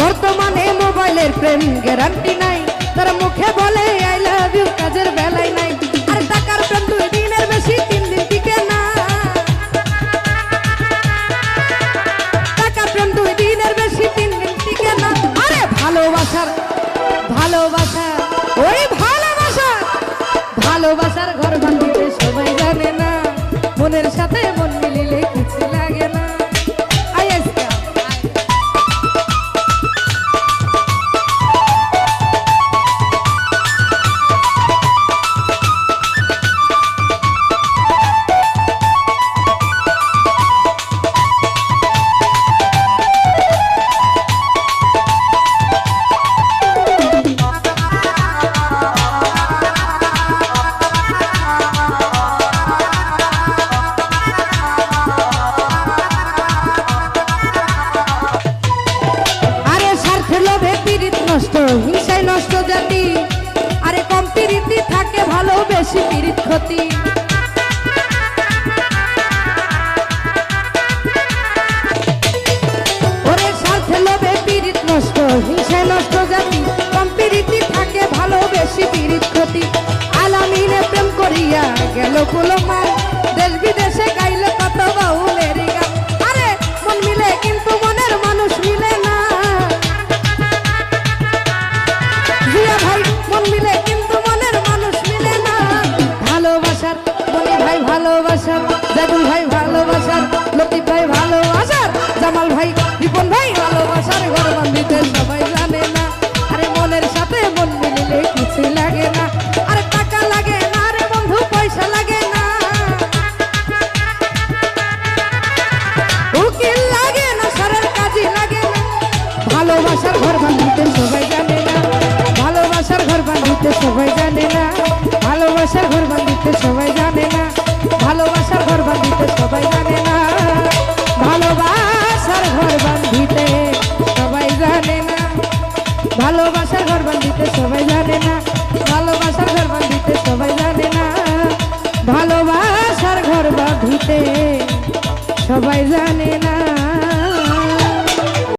বর্তমানে মোবাইলের প্রেম গ্যারান্টি নাই, তারা মুখে বলে আই লাভ ইউ, কাজের বেলায় নাই। আর টাকার প্রেম 2 দিনের বেশি 3 দিন টিকে না, টাকার প্রেম 2 দিনের বেশি 3 দিন টিকে না। আরে ভালোবাসার ওই ভালোবাসার ঘর বাঁধিতে সবাই জানে না, মনের সাথে মন মিলিলে কিছু লাগে না। হিংসায় নষ্ট জাতি, আরে কম পিরিতি থাকে ভালো, বেশি পিরিত ক্ষতি। ওরে স্বার্থে লোভে পিরিত নষ্ট, হিংসায় নষ্ট জাতি, কম পিরিতি থাকে ভালো, বেশি পিরিত ক্ষতি। আলামিনে প্রেম করিয়া গেল কুলমান, দেশ বিদেশে গাইল কত বাউলের গান। আরে মন মিলে কিন্তু মনের মানুষ মিলে না, ভাই মন মিলে কিন্তু মনের মানুষ মিলে না। ভালোবাসার মনি ভাই ভালোবাসার, জাদুল ভাই ভালোবাসার, লতিফ ভাই ভালোবাসার, জামাল ভাই রিপন ভাই ভালোবাসার ঘর বাঁধিতে সবাই জানে না। আরে মনের সাথে মন মিলিলে কিছু লাগে না, আরে টাকা লাগে না রে বন্ধু, পয়সা লাগে না, উকিল লাগে না, সরের কাজই লাগে না। ভালোবাসার ঘর বাঁধিতে সবাই জানে না, ভালোবাসার ঘর বাঁধিতে সবাই জানে না, ভালোবাসার ঘর বাঁধিতে সবাই জানে না, ভালোবাসার ঘর বাঁধিতে সবাই জানে না, ভালোবাসার ঘর বাঁধিতে সবাই জানে না, ভালোবাসার ঘর বাঁধিতে সবাই জানে না, ভালোবাসার ঘর বাঁধিতে সবাই জানে না, ভালোবাসার ঘর বাঁধিতে সবাই জানে না।